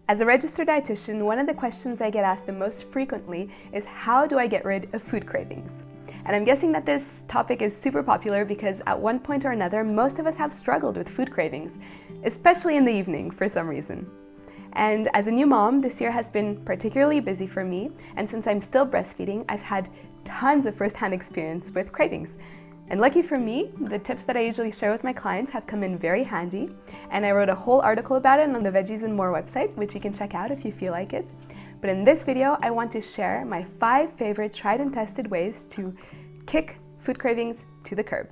As a registered dietitian, one of the questions I get asked the most frequently is how do I get rid of food cravings? And I'm guessing that this topic is super popular because at one point or another, most of us have struggled with food cravings, especially in the evening for some reason. And as a new mom, this year has been particularly busy for me, and since I'm still breastfeeding, I've had tons of first-hand experience with cravings. And lucky for me, the tips that I usually share with my clients have come in very handy, and I wrote a whole article about it on the Veggies and More website, which you can check out if you feel like it. But in this video, I want to share my 5 favorite tried and tested ways to kick food cravings to the curb.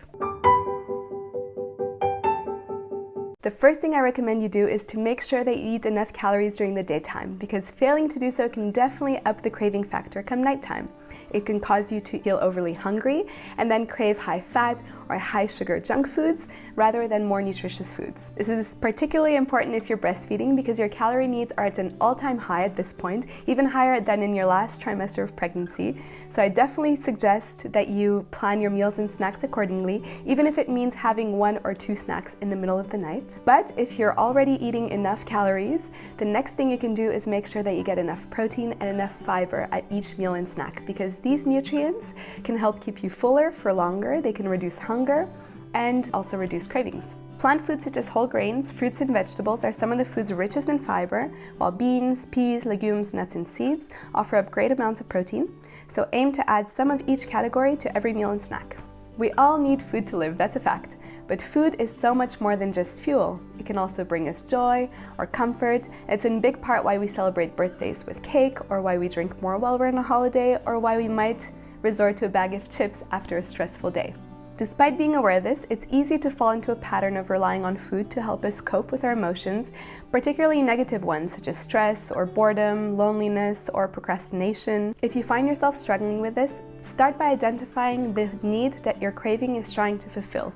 The first thing I recommend you do is to make sure that you eat enough calories during the daytime, because failing to do so can definitely up the craving factor come nighttime. It can cause you to feel overly hungry and then crave high fat or high sugar junk foods rather than more nutritious foods. This is particularly important if you're breastfeeding because your calorie needs are at an all-time high at this point, even higher than in your last trimester of pregnancy. So I definitely suggest that you plan your meals and snacks accordingly, even if it means having 1 or 2 snacks in the middle of the night. But if you're already eating enough calories, the next thing you can do is make sure that you get enough protein and enough fiber at each meal and snack, because these nutrients can help keep you fuller for longer, they can reduce hunger, and also reduce cravings. Plant foods such as whole grains, fruits and vegetables are some of the foods richest in fiber, while beans, peas, legumes, nuts and seeds offer up great amounts of protein, so aim to add some of each category to every meal and snack. We all need food to live, that's a fact, but food is so much more than just fuel. It can also bring us joy or comfort. It's in big part why we celebrate birthdays with cake, or why we drink more while we're on a holiday, or why we might resort to a bag of chips after a stressful day. Despite being aware of this, it's easy to fall into a pattern of relying on food to help us cope with our emotions, particularly negative ones such as stress or boredom, loneliness, or procrastination. If you find yourself struggling with this, start by identifying the need that your craving is trying to fulfill.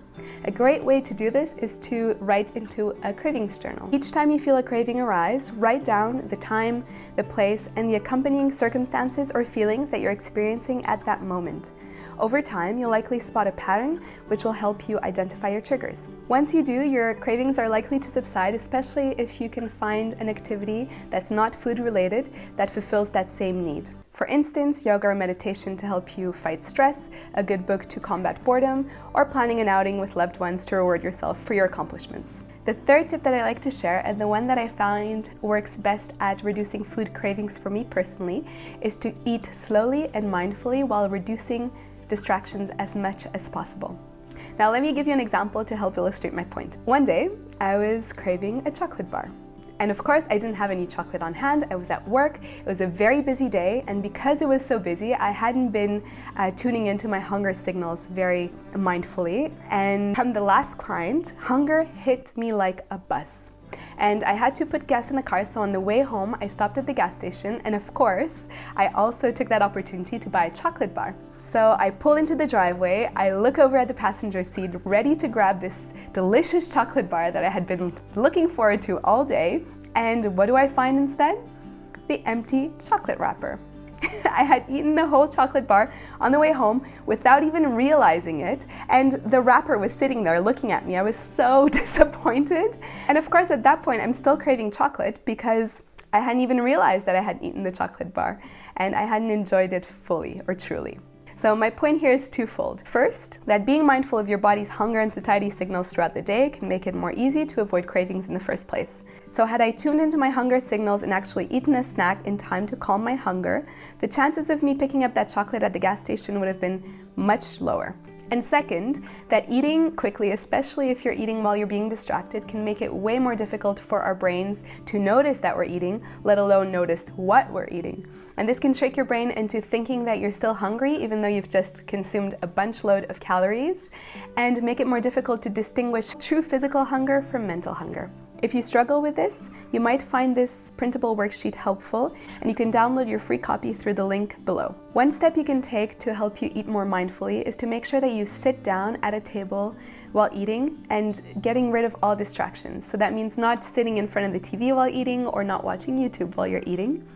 A great way to do this is to write into a cravings journal. Each time you feel a craving arise, write down the time, the place, and the accompanying circumstances or feelings that you're experiencing at that moment. Over time, you'll likely spot a pattern which will help you identify your triggers. Once you do, your cravings are likely to subside, especially if you can find an activity that's not food related that fulfills that same need. For instance, yoga or meditation to help you fight stress, a good book to combat boredom, or planning an outing with loved ones to reward yourself for your accomplishments. The third tip that I like to share, and the one that I found works best at reducing food cravings for me personally, is to eat slowly and mindfully while reducing distractions as much as possible. Now let me give you an example to help illustrate my point. One day, I was craving a chocolate bar. And of course, I didn't have any chocolate on hand. I was at work. It was a very busy day, and because it was so busy, I hadn't been tuning into my hunger signals very mindfully. And from the last client, hunger hit me like a bus. And I had to put gas in the car, so on the way home, I stopped at the gas station, and of course, I also took that opportunity to buy a chocolate bar. So I pull into the driveway, I look over at the passenger seat, ready to grab this delicious chocolate bar that I had been looking forward to all day, and what do I find instead? The empty chocolate wrapper. I had eaten the whole chocolate bar on the way home without even realizing it, and the wrapper was sitting there looking at me. I was so disappointed. And of course, at that point, I'm still craving chocolate because I hadn't even realized that I had eaten the chocolate bar and I hadn't enjoyed it fully or truly. So my point here is twofold. First, that being mindful of your body's hunger and satiety signals throughout the day can make it more easy to avoid cravings in the first place. So had I tuned into my hunger signals and actually eaten a snack in time to calm my hunger, the chances of me picking up that chocolate at the gas station would have been much lower. And second, that eating quickly, especially if you're eating while you're being distracted, can make it way more difficult for our brains to notice that we're eating, let alone notice what we're eating. And this can trick your brain into thinking that you're still hungry, even though you've just consumed a bunch load of calories, and make it more difficult to distinguish true physical hunger from mental hunger. If you struggle with this, you might find this printable worksheet helpful, and you can download your free copy through the link below. One step you can take to help you eat more mindfully is to make sure that you sit down at a table while eating and getting rid of all distractions. So that means not sitting in front of the TV while eating or not watching YouTube while you're eating.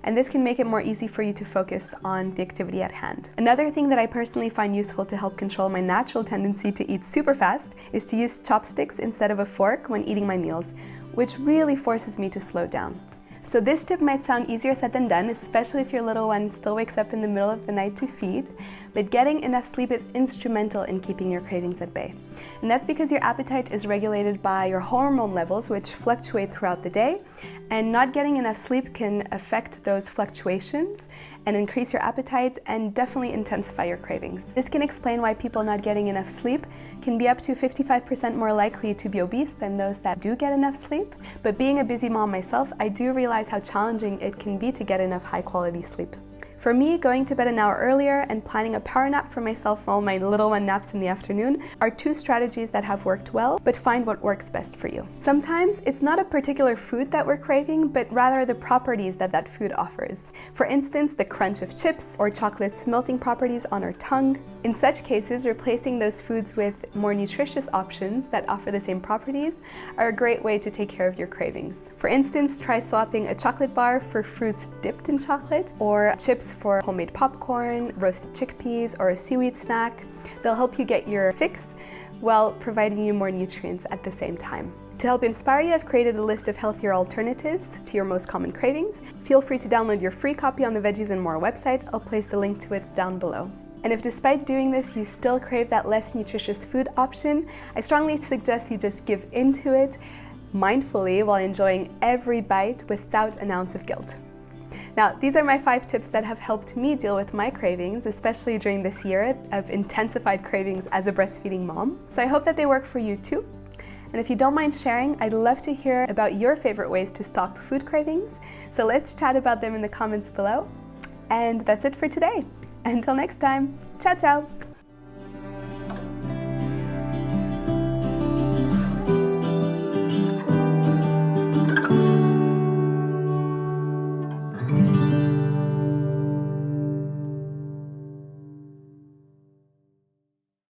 And this can make it more easy for you to focus on the activity at hand. Another thing that I personally find useful to help control my natural tendency to eat super fast is to use chopsticks instead of a fork when eating my meals, which really forces me to slow down. So this tip might sound easier said than done, especially if your little one still wakes up in the middle of the night to feed, but getting enough sleep is instrumental in keeping your cravings at bay. And that's because your appetite is regulated by your hormone levels, which fluctuate throughout the day, and not getting enough sleep can affect those fluctuations and increase your appetite and definitely intensify your cravings. This can explain why people not getting enough sleep can be up to 55% more likely to be obese than those that do get enough sleep. But being a busy mom myself, I do realize how challenging it can be to get enough high-quality sleep. For me, going to bed an hour earlier and planning a power nap for myself while my little one naps in the afternoon are two strategies that have worked well, but find what works best for you. Sometimes it's not a particular food that we're craving, but rather the properties that that food offers. For instance, the crunch of chips or chocolate's melting properties on our tongue. In such cases, replacing those foods with more nutritious options that offer the same properties are a great way to take care of your cravings. For instance, try swapping a chocolate bar for fruits dipped in chocolate, or chips for homemade popcorn, roasted chickpeas, or a seaweed snack. They'll help you get your fix while providing you more nutrients at the same time. To help inspire you, I've created a list of healthier alternatives to your most common cravings. Feel free to download your free copy on the Veggies and More website. I'll place the link to it down below. And if despite doing this you still crave that less nutritious food option, I strongly suggest you just give into it mindfully while enjoying every bite without an ounce of guilt. Now, these are my 5 tips that have helped me deal with my cravings, especially during this year of intensified cravings as a breastfeeding mom. So I hope that they work for you too. And if you don't mind sharing, I'd love to hear about your favorite ways to stop food cravings. So let's chat about them in the comments below. And that's it for today. Until next time, ciao ciao! Mm-hmm.